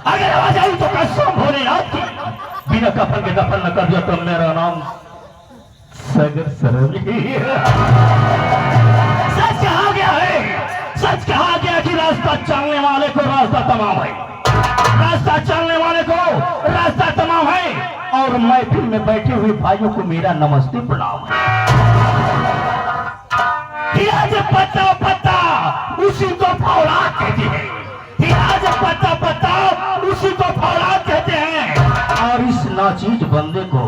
अगर आवाज आई तो कसम भोलेनाथ की, बिना कफन के दफन न कर दिया तो मेरा नाम सगर सरली। सच कहा गया है, सच कहा गया कि रास्ता चलने वाले को रास्ता तमाम है, रास्ता चलने वाले को रास्ता तमाम है। और महफिल में बैठे हुए भाइयों को मेरा नमस्ते प्रणाम है। पत्ता पत्ता उसी को फौलाद कहते हैं, पत्ता पत्ता उसी को फौलाद कहते हैं। और इस नाचीज बंदे को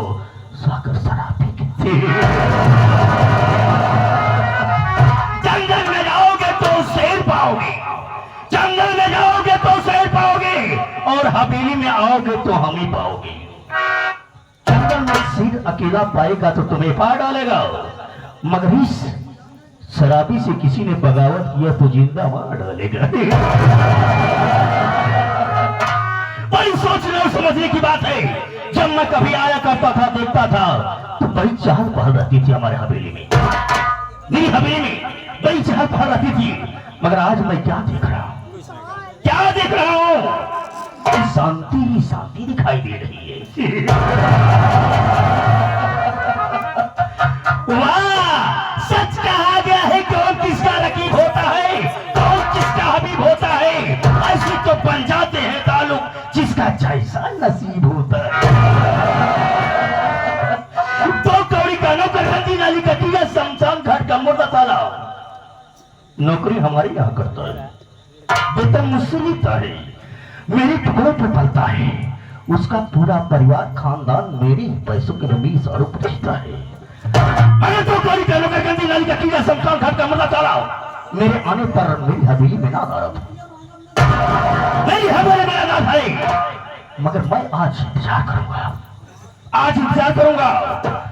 सागर शराबी कहते हैं। जंगल में जाओगे तो शेर पाओगे, जंगल में जाओगे तो शेर पाओगे, और हवेली में आओगे तो हम ही पाओगे। जंगल में शेर अकेला पाएगा तो तुम्हें पार डालेगा, मगर इस शराबी से किसी ने बगावत किया तो जिंदा मार डालेगा। बड़ी सोचने और समझने की बात है। जब मैं कभी आया करता था, देखता था, तो बड़ी चहल पहल रहती थी हमारे हवेली में, मेरी हवेली में बड़ी चहल पहल रहती थी। मगर आज मैं क्या देख रहा हूँ, क्या देख रहा हूँ? शांति ही शांति दिखाई दे रही है। वाह, सच कहा गया है कौन किसका रकीब होता है, कौन किसका हबीब होता है। ऐसे तो बन जाते हैं ताल्लुक जिसका जैसा नसीब होता है। दो कौड़ी का नौकर हल्दी नाली कटिया शमशान घाट का मुर्दा साला नौकरी हमारे यहाँ करता है, वेतन मुझसे लेता है, मेरे टुकड़ों पर पलता है। उसका पूरा परिवार खानदान मेरे पैसों के रमीज और जीता है। अरे तो कोई कहलो का गंदी नाली का कीड़ा शमशान घाट का मुर्दा साला मेरे आने पर मेरी हवेली में ना आ रहा था, मेरी हवेली में ना था। मगर मैं आज इंतजार करूंगा, आज इंतजार करूंगा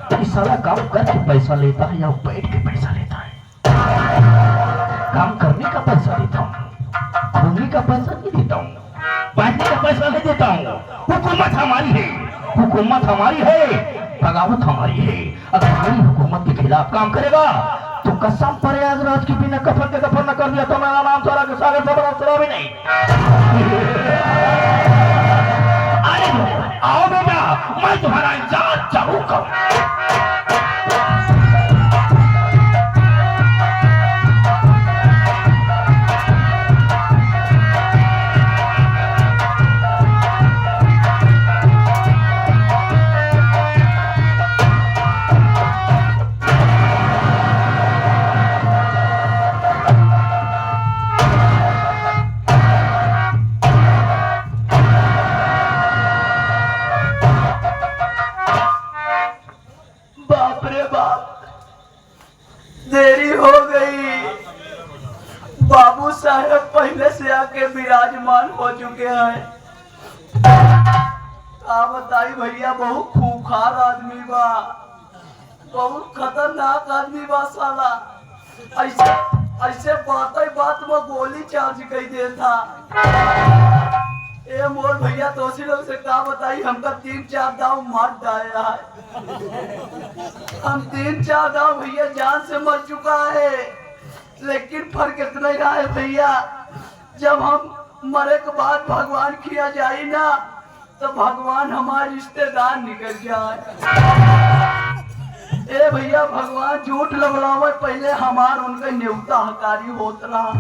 कि साला काम करके पैसा लेता है या बैठ के पैसा लेता है। काम करने का पैसा देता हूँ, घूमने का पैसा नहीं देता हूँ, बैठने का पैसा नहीं देता हूँ। हुकूमत हमारी है, हुकूमत हमारी है, बगावत हमारी है। अगर मेरी हुकूमत के खिलाफ काम करेगा तो कसम प्रयागराज की बिना कफन के दफन न कर दिया तो मेरा नाम सारा के सागर से बड़ा शराबी नहीं। अरे आओ बेटा, मैं तुम्हारा इंतजार जरूर करूं। देरी हो गई, बाबू साहब पहले से आके विराजमान हो चुके हैं। आप बताइए भैया, बहुत खूंखार आदमी बा, बहुत खतरनाक आदमी बा साला। ऐसे ऐसे बात में गोली चार्ज कर देता। ए मोर भैया तोसी लोग से का बताई, हमका 3-4 दाव मार डाया है। हम 3-4 दाव भैया जान से मर चुका है, लेकिन फर्क इतना ही रहा है भैया, जब हम मरे के बाद भगवान किया जाए ना तो भगवान हमारे रिश्तेदार निकल जाए। ए भैया, भगवान झूठ लगलावे पहले हमार उनका न्योता हकारी होत रहा,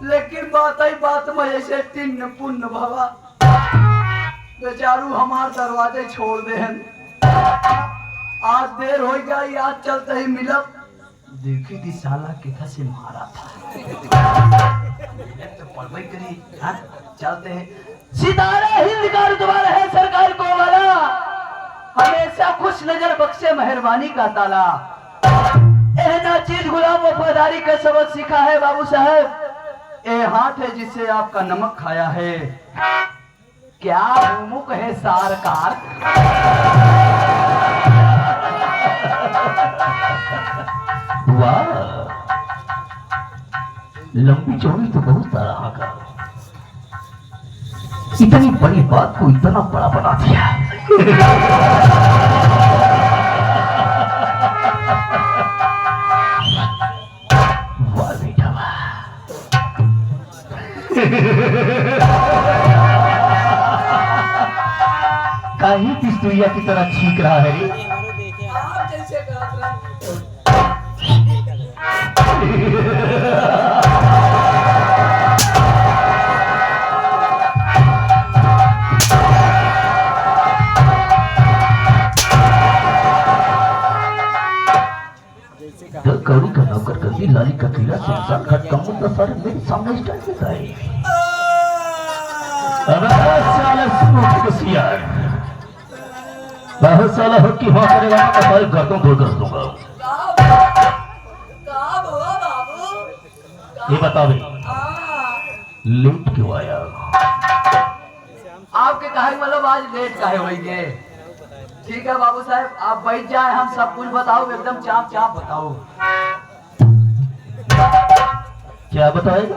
लेकिन बात ही बात में ऐसे तीन पुण्य भवा बेचारू हमार दरवाजे छोड़ दे। आज देर हो गई, आज चलते ही मिलब। देखी थी साला किधर से मारा था, तो पढ़वाई करी। हाँ चलते हैं। सितारा हिंद का रुतबा है सरकार को वाला, हमेशा खुश नजर बख्शे मेहरबानी का ताला। एहना चीज गुलाम वफादारी का सबक सीखा है बाबू साहब। ए हाथ है जिससे आपका नमक खाया है, क्या मुख है सारकार। वाह, लंबी चौड़ी तो बहुत तरह का, इतनी बड़ी बात को इतना बड़ा बना दिया। वाह बेटा वाह। 36 दुनिया की तरह छींक रहा है रे। आप जैसे करत रहे। कौड़ी का नौकर करती लाली का कीड़ा संसार घाट का मुद्दा सारे मेरे सामने स्टार्ट होता है। अबे साला सूट कसियार बहुत साला हो कि हाँ करेगा ना तो सारे गर्दों धो कर दूंगा। का हुआ बाबू? ये बताओ लेट क्यों आया? आपके कहे मतलब आज लेट काहे होइगे? ठीक है बाबू साहब, आप बैठ जाए, हम सब कुछ बताओ, एकदम चाप चाप बताओ। क्या बताएगा?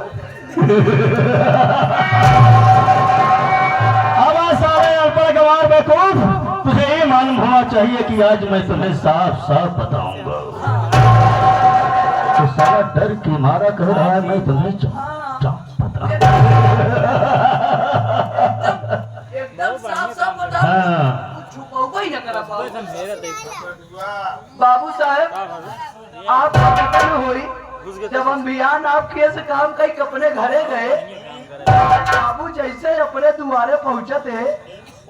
अब सारे अल्पा गवार बेवकूफ, तुझे ये मालूम होना चाहिए कि आज मैं तुम्हें साफ साफ बताऊंगा। तो सारा डर के मारा कह रहा है मैं तुम्हें चाप बताऊंगा। एकदम साफ साफ बताओ। हाँ। ही न करा बाबू साहब, आप हुई जब हम बिहान आपके से काम कई अपने घरे गए, बाबू जैसे अपने दुआरे पहुंचे थे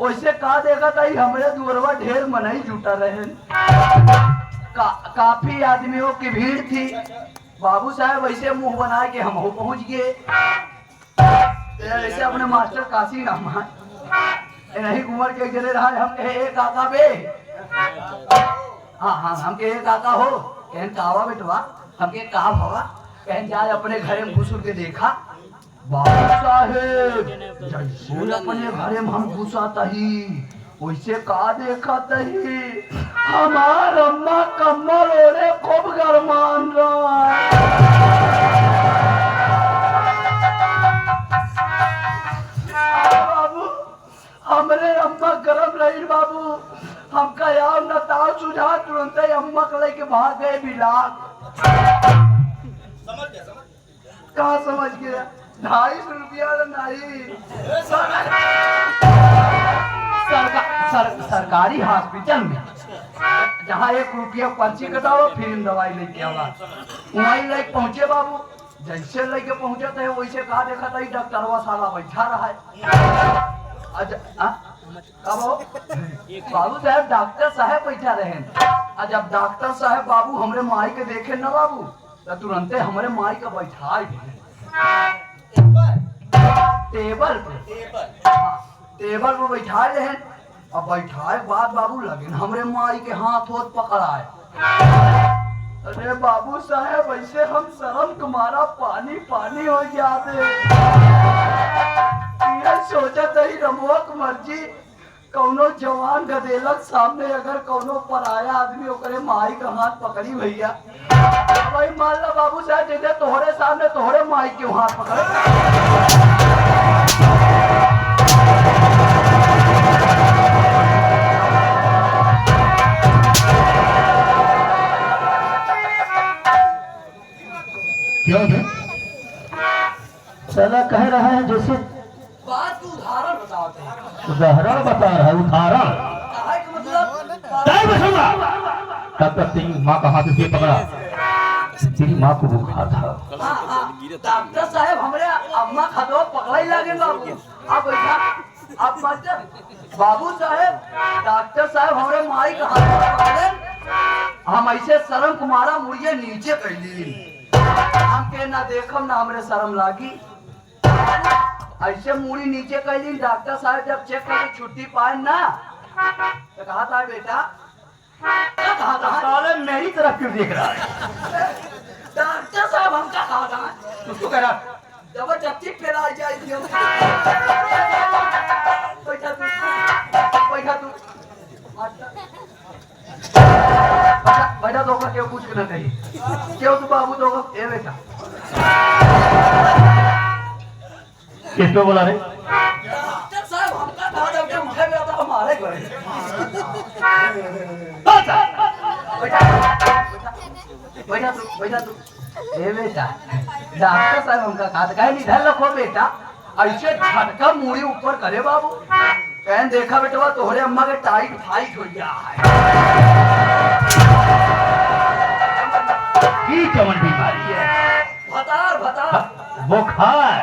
वैसे का देखा था हमारे दुआरवा ढेर मनई जुटा रहे। काफी आदमियों की भीड़ थी। बाबू साहब वैसे मुंह बना के हम हो पहुंच गए। ऐसे अपने मास्टर काशी रहमान नहीं उमर के गिरे रहा, हम कहे काका बे, हाँ हम कहे काका हो, कहन कावा बेटवा, हम कहे कहा भवा, कहन जाए अपने घरे में घुस के देखा। बाबू साहेब जैसे अपने घरे में हम घुसाता ही वैसे का देखा तही हमार अम्मा कम्बल ओढ़े खूब गरमान रहा। हमरे अम्मा गरम रही बाबू, हमका यार न ताव सुझा तुरंत ही अम्मा को लेके भाग गए बिलाक। कहाँ समझ गया? 250 रुपया नहीं सरकारी हॉस्पिटल में जहाँ 1 रुपया पर्ची कटाओ फिर दवाई लेके आवा, वहीं लेके पहुंचे बाबू। जैसे लेके पहुंचे थे वैसे कहा देखा था डॉक्टरवा साला बैठा रहा है। बाबू साहब डॉक्टर साहब बैठा रहे। जब डॉक्टर साहब बाबू हमरे माई के देखे न बाबू तो तुरंते हमरे माई का बैठा टेबल पे बैठा रहे। अब बैठाए बाद बाबू लगे हमरे माई के हाथ होत पकड़ाए। अरे बाबू साहब ऐसे हम शर्म तुम्हारा पानी पानी हो जाते। सोचत ही रमुआ की मर्जी कौनो जवान गदेलक सामने अगर कौनो पराया आदमी ओकरे माई का हाथ पकड़ी भैया भाई मान ला बाबू साहब जैसे तोहरे सामने तोहरे माई के हाथ पकड़े। क्या है? साला कह रहा है जैसे बात को उदाहरण बताते हैं। उदाहरण बता रहा है। उदाहरण डॉक्टर तेरी माँ का हाथ इसलिए पकड़ा, तेरी माँ को बुखार था। डॉक्टर साहब हमारे अम्मा खतवा पकड़ा ही लगे बाबू। आप बैठा आप मास्टर बाबू साहब डॉक्टर साहब हमारे माई का हाथ पकड़े, हम ऐसे शर्म कुमारा मुड़िए नीचे कर ली। हम के ना देखम ना हमरे शर्म लागी, ऐसे मुड़ी नीचे कर ली। डॉक्टर साहब जब चेक करके छुट्टी पाए ना तो कहा था बेटा, कहा था साले मेरी तरफ क्यों देख रहा है? डॉक्टर साहब हमका कहा था उसको कह रहा जबरदस्ती फैला जाए। बैठा तो क्यों कुछ ना कही क्यों तू बाबू तो ए बेटा किसको बोला रे? डॉक्टर साहब हमका कहा था कि मुझे भी आता हमारे घर बैठा तू ए बेटा। डॉक्टर साहब हमका कहा था कहे इधर रखो बेटा, ऐसे झटका मुड़ी ऊपर करे बाबू। कहन देखा बेटवा तोहरे अम्मा के टाइट फाइट हो गया है। की कौन बीमारी है? भतार भतार बुखार।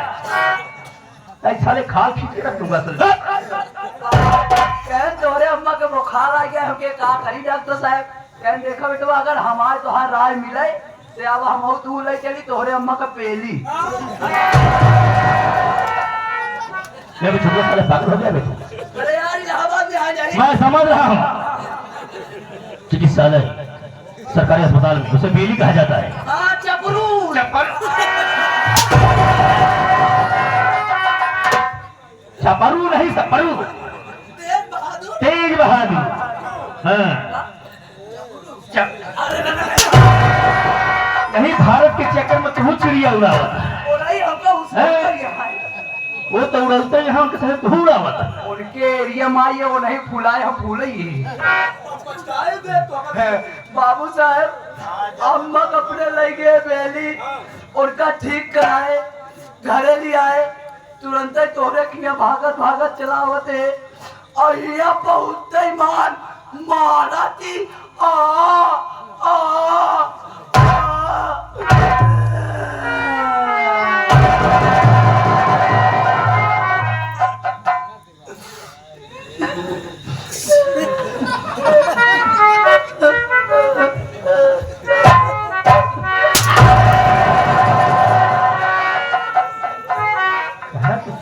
साले खाल खींच के रख दूंगा सर। कहन तोहरे अम्मा के बुखार आ गया हमके का करी डॉक्टर साहब? कहन देखा बेटवा अगर हमारे तोहार राय मिले तो अब हम तू ले चली तोहरे अम्मा का पेली। मैं छोटा साले पागल हो गया बेटा। अरे यार इलाहाबाद में आ जाए। मैं समझ रहा हूँ चिकित्सालय सरकारी अस्पताल में उसे बेली कहा जाता है। हाँ चपरू छपरू नहीं सपरू। तेज बहादुर। हाँ नहीं भारत के चक्कर में तू चिड़िया उड़ावा। वो तो उड़लते यहाँ उनके साथ तू उड़ावत। उनके एरिया में आइए वो नहीं फुलाए हम फूले ही। बाबू साहब अम्मा कपड़े ले गए बेली उनका ठीक कराए घरे ले आए तुरंत तोरे किया भागत भागत चलावते और ये बहुत मान मारा थी आ आ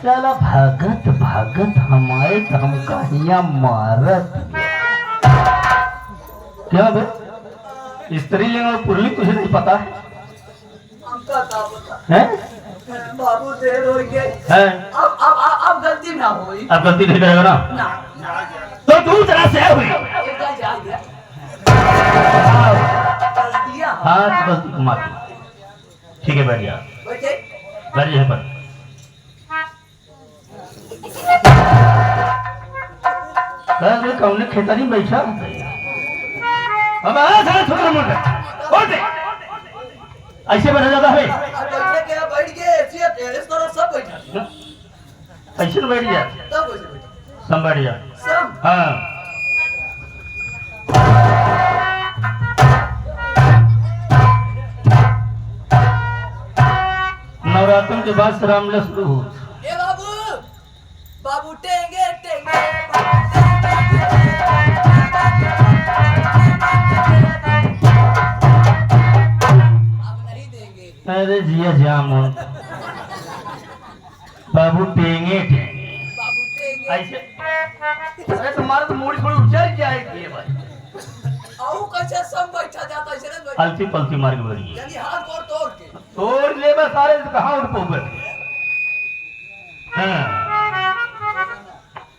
साला भागत भागत हमारे हम कहिया मारत। क्या बे स्त्रीलिंग और पुल्लिंग तुझे नहीं पता है? हैं? बाबू देर हो गई हैं? अब गलती ना हुई। अब गलती नहीं करेगा ना? ना तो दूसरा से हुई। हाँ तो गलती माफी। ठीक है बैठ जा। बैठ जा पर। कौन खेता नहीं बैठा अब छोटा मोटा ऐसे बैठा जाता है। ऐसे तो बैठ जा सब बैठ जा। हाँ नवरात्र के बाद से रामलीला शुरू हो। बाबू टेंगे टेंगे अरे जिया जामुन बाबू टेंगे टेंगे ऐसे। अरे तुम्हारा तो मूड़ी थोड़ी उचल जाएगी भाई। आओ कैसे सब बैठा जाता है शरद भाई। अलती पलती मार के बढ़ी यानी हाथ और तोड़ के तोड़ ले बस सारे कहाँ उठ पाओगे। हाँ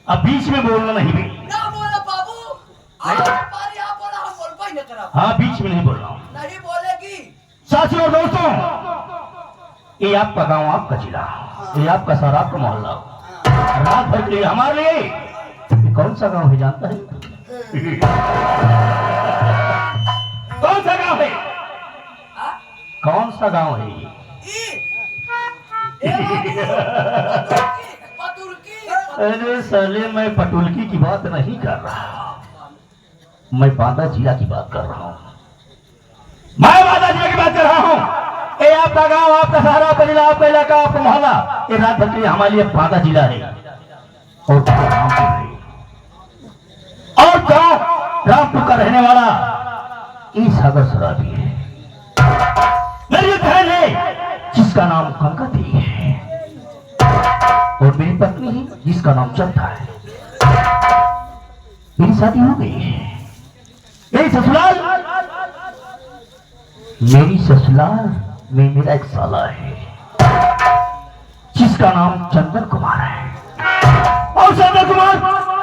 अब बीच में बोलना नहीं भी। ना बोला बाबू आप हमारी आप बोला हम बोल पाई न करा। हाँ बीच में नहीं बोल रहा हूँ। नहीं बोलेगी। साथियों और दोस्तों ये आपका गांव आपका जिला ये आपका शहर आपका मोहल्ला रात भर के लिए हमारे लिए ये कौन सा गांव है जानता है? कौन सा गांव है? कौन सा गांव है ये? अरे साले मैं पटुलकी की बात नहीं कर रहा मैं बांदा जिला की बात कर रहा हूँ। मैं बांदा जिला की बात कर रहा हूँ। ये आपका गांव आपका शहर आपका जिला आपका इलाका आपका मोहल्ला ये रात भर के लिए हमारे लिए बांदा जिला है और गांव रामपुर का रहने वाला ई सागर शराबी है। मेरी बहन है जिसका नाम कंकती है और मेरी पत्नी है जिसका नाम चंदा है। मेरी शादी हो गई है। मेरी ससुराल में मेरा एक साला है जिसका नाम चंदन कुमार है। और चंदन कुमार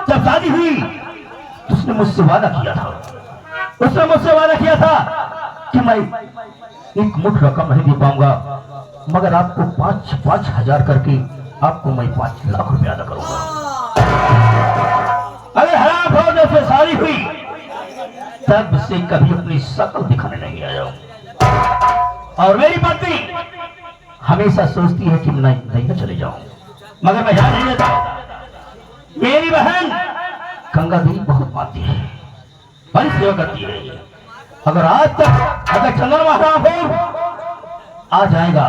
जब शादी हुई तो उसने मुझसे वादा किया था कि मैं एक मुठ रकम नहीं दे पाऊंगा मगर आपको 5,000 करके आपको मैं 5 लाख रुपया अदा करूंगा। अगर हराम हो जब से शादी हुई तब से कभी अपनी शक्ल दिखाने नहीं आया और मेरी पत्नी हमेशा सोचती है कि मैं नहीं चले जाऊं मगर मैं ध्यान नहीं देता। मेरी मेरी बहन गंगा देवी बहुत मानती है, बड़ी सेवा करती है। अगर आज तक अगर चंद्र महाराज आ जाएगा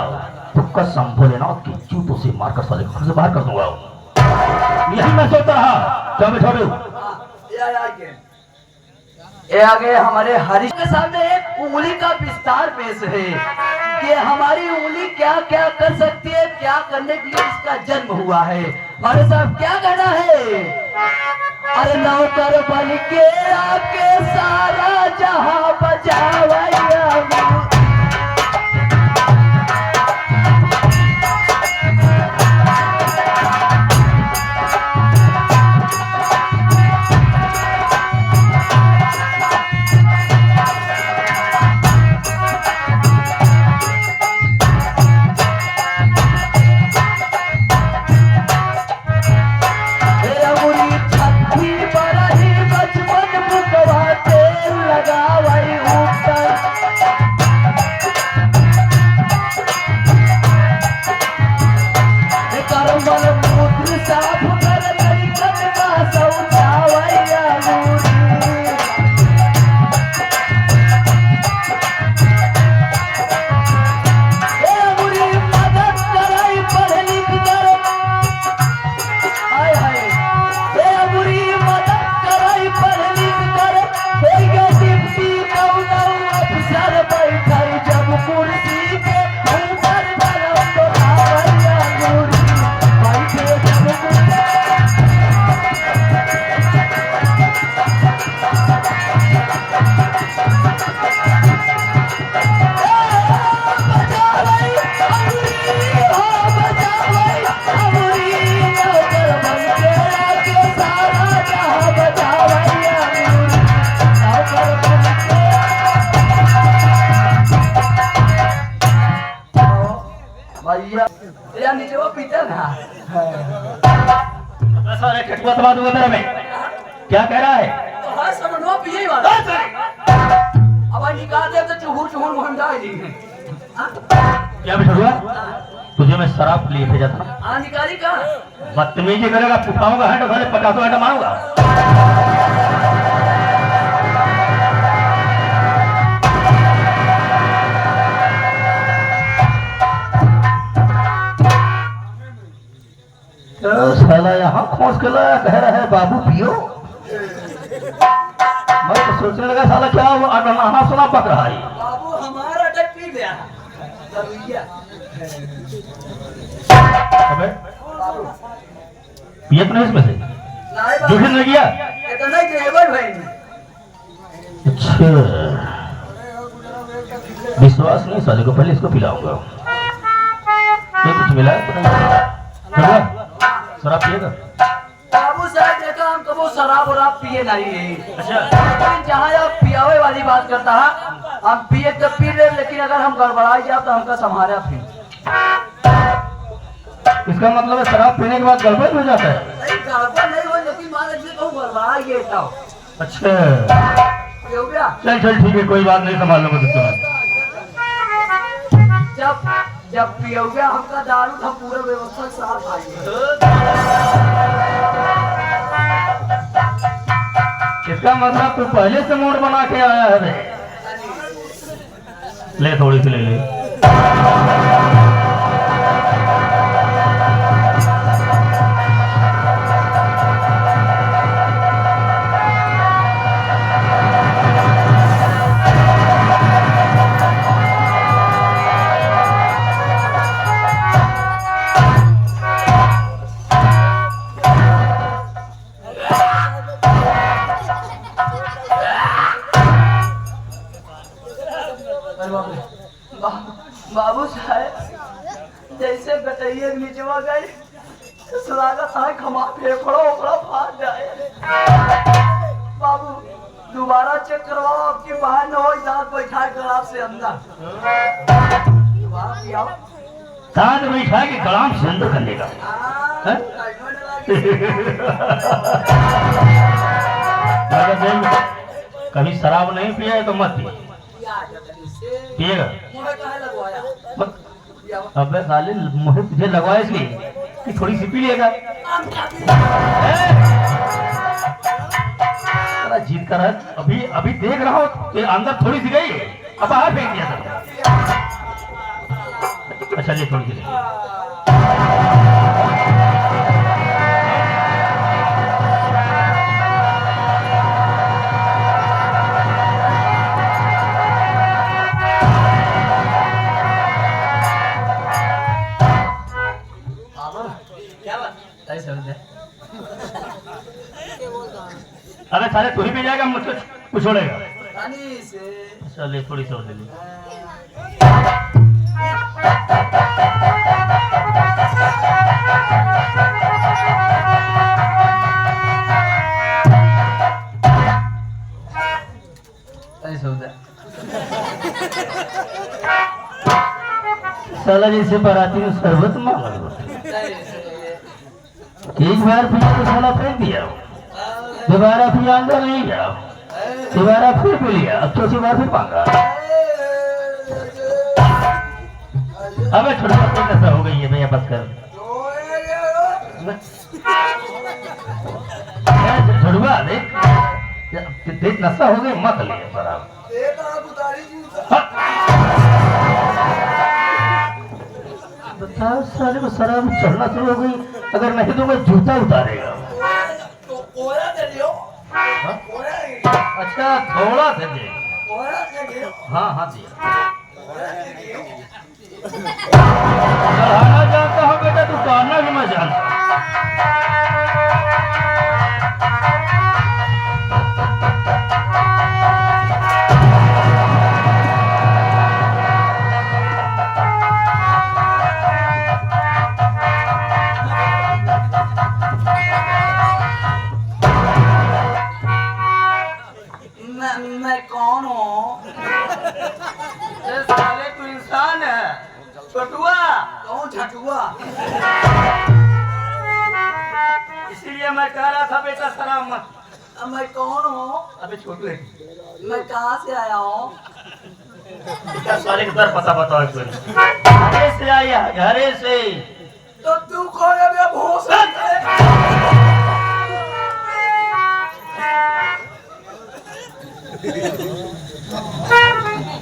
तो कसम भोलेनाथ की जूतों से मारकर साले घर से बाहर कर दूंगा। यही मैं सोचता रहा। क्या बैठो ये आगे हमारे हरीश के सामने एक उंगली का विस्तार पेश है कि हमारी उंगली क्या क्या कर सकती है, क्या करने के लिए इसका जन्म हुआ है। हमारे साहब क्या कहना है? अरे नौकर बन के आके सारा जहां बजावैया। क्या कह रहा है? क्या बिठा तुझे मैं शराब लिए भेजा था। बदतमीजी करेगा, उठाऊंगा हैंड साले 50 हैंड मारूंगा। साला यहाँ खोस के लाया, कह रहा है बाबू पियो। मैं तो सोचने लगा साला क्या नहा सुना पक रहा है। बाबू हमारा टक पी गया। अबे पिए तो नहीं इसमें से दूसरे ने किया। इतना ड्राइवर भाई। अच्छा विश्वास नहीं साले को, पहले इसको पिलाऊंगा। ये कुछ मिला है शराब पिएगा? बाबू साहब देखा हम कबो शराब और आप पिए नहीं है। अच्छा लेकिन जहाँ आप पियावे वाली बात करता है, हम पिए तो पी ले, लेकिन अगर हम गड़बड़ाई जाए तो हमका संभाला फिर। इसका मतलब है शराब पीने के बाद गड़बड़ हो जाता है? नहीं गड़बड़ नहीं हो, लेकिन मान लीजिए कहूँ गड़बड़ा ये था। अच्छा हो गया। चल ठीक है, कोई बात नहीं, संभाल लूंगा तुझको। जब पियोगे हमका दारू था पूरा व्यवस्था साफ आएगी। इसका मतलब तू पहले से मूड बना के आया है रे। ले थोड़ी सी ले ले। बाबू साहब जैसे गटैये नीचवा गई स्वागत है खमा फेफड़ो ओकड़ा फाट जाए। बाबू दोबारा चेक करवाओ, आपकी बाहर न हो, दांत बैठा कर आपसे अंदर दांत बैठा के कलाम से अंदर करने का। कभी शराब नहीं पिया है तो मत पिएगा। अबे साले मुझे तुझे लगवाया इसलिए कि थोड़ी सी पी लेगा। रहा है, अभी अभी देख रहा हूँ कि अंदर थोड़ी सी गई है, अब बाहर फेंक दिया था। अच्छा ले थोड़ी सी ले। अरे साले तू ही पी जाएगा, मुझको कुछ छोड़ेगा। चलिए थोड़ी सी और ले ली। साला जैसे बाराती में शरबत मांगा, एक बार पिया तो साला फेंक दिया, दोबारा पिया अंदर नहीं गया, दोबारा फिर पी लिया, अब चौथी बार फिर मांगा। अबे छोटा सा नशा हो गई है भैया, बस कर। झुड़वा देख देख नशा हो गई, मत ले शराब। बताओ साले को शराब चढ़ना शुरू हो गई, अगर नहीं तो मैं जूता उतारेगा। अच्छा थोड़ा दे दे। हाँ हाँ जी। चढ़ाना जानता हूँ बेटा, तू उतारना भी मैं जानता हूँ। मैं कौन हूँ? साले तू इंसान है, छटुआ। कौन छटुआ? इसीलिए मैं कह रहा था बेटा शराब मत। मैं कौन हूँ? अबे छोटू है। मैं कहाँ से आया हूँ? साले के दर पता बताओ इसको। घरे से आया, घरे से। तो तू कौन है बे भूसा?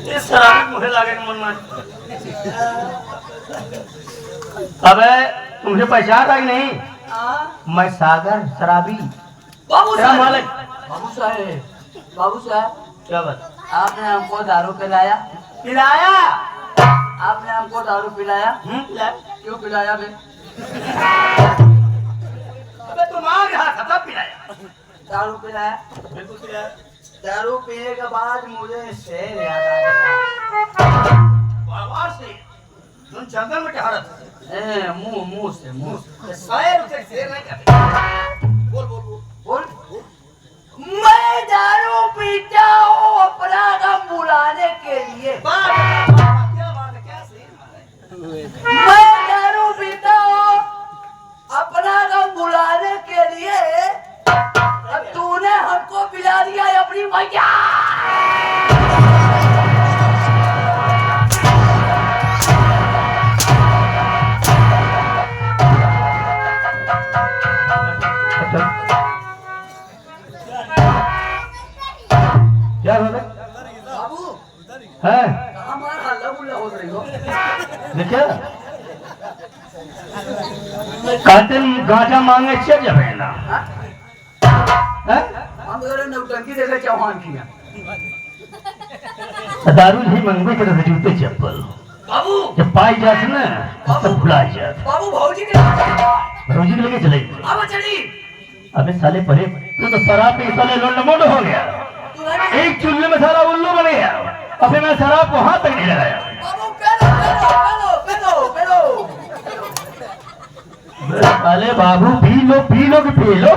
ये शराबी मुझे लागे मन में। अबे तुमसे पहचान रहा नहीं? मैं सागर शराबी। बाबू साहब, मालिक। बाबू साहब, बाबू साहब, क्या बात? आपने हमको दारू पिलाया? पिलाया? आपने हमको दारू पिलाया? पिलाया। क्यों पिलाया बे? अबे तुम आ रहा था तब पिलाया। दारू पिलाया? बिल्कुल पिलाया। दारू पीने के बाद मुझे शेर याद आ गया। से तुम जंगल में टहरा था। मुंह से शायर उसे शेर नहीं कहते। बोल बोल बोल। बोल। मैं दारू पीता हूँ अपना गम भुलाने के लिए। क्या बात है, क्या शेर मारा है? मैं दारू पीता हूँ अपना गम भुलाने के लिए। अब तूने हमको पिला दिया है अपनी मैया। क्या हो रहा बाबू है? हमारा हल्ला गुल्ला हो रही हो। देखिए कहते गांजा मांगे चल जाए ना। हम जरा नौटंकी देखे चौहान की दारू ही मंगवे के रहे जूते चप्पल। बाबू जब पाई जात ना तब भुला जात। बाबू भौजी के भौजी के लेके चले। अब चली। अबे साले परे तू तो शराब पे साले लोंड हो गया। एक चुल्ले में सारा उल्लू बन गया। अबे मैं शराब को हाथ तक नहीं लगाया। बाबू पेलो। साले बाबू पी लो कि पी लो।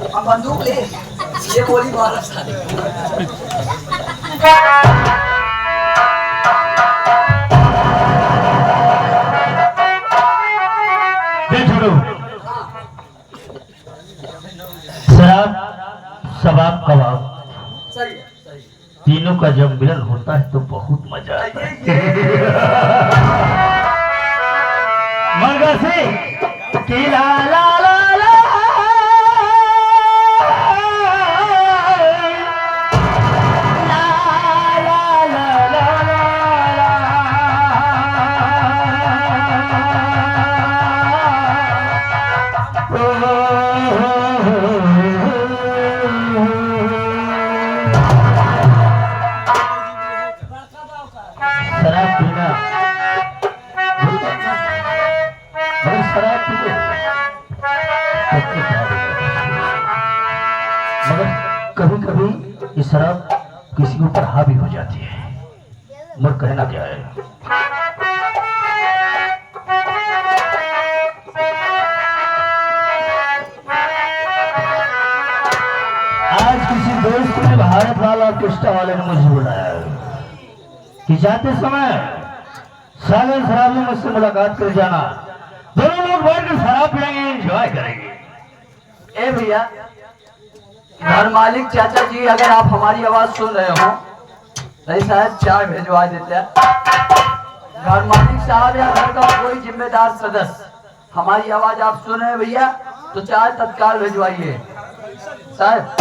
अब बंदूक ले, ये गोली मारा साले। छोड़ो शराब शबाब कबाब सही तीनों का जब मिलन होता है तो बहुत मजा आता है। मगर से कि ला ला ला ला सबके साथ मगर कभी कभी ये शराब किसी के ऊपर हावी हो जाती है। मगर कहना क्या है, आज किसी दोस्त ने भारत वाला ऑर्केस्ट्रा वाले ने मुझे बुलाया कि जाते समय सागर शराब में मुझसे मुलाकात कर जाना, दोनों लोग बैठ कर शराब पिएंगे, एंजॉय करेंगे। ए भैया, घर मालिक चाचा जी, अगर आप हमारी आवाज सुन रहे हो तो शायद चाय भिजवा देते हैं। घर मालिक साहब या घर का कोई जिम्मेदार सदस्य हमारी आवाज आप सुन रहे हैं भैया, तो चाय तत्काल भिजवाइए साहब।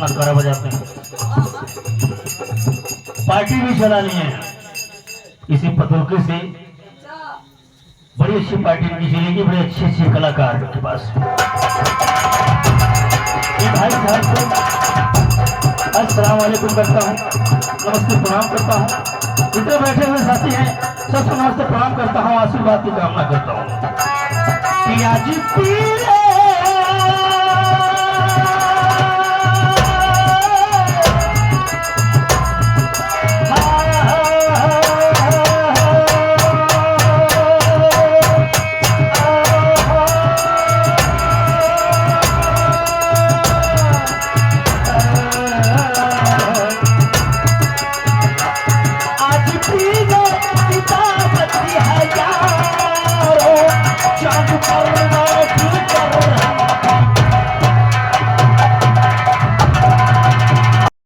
नगाड़ा बजाते हैं, पार्टी भी चला ली है इसी पतोके से। बड़ी अच्छी पार्टी की चलेगी, बड़े अच्छे अच्छे कलाकार के पास। भाई साहब को अस्सलाम वालेकुम करता हूँ, नमस्ते प्रणाम करता हूँ। इधर बैठे हुए साथी हैं, सबसे नमस्ते प्रणाम करता हूँ, आशीर्वाद की कामना करता हूँ। पियाजी पीरे चांद पर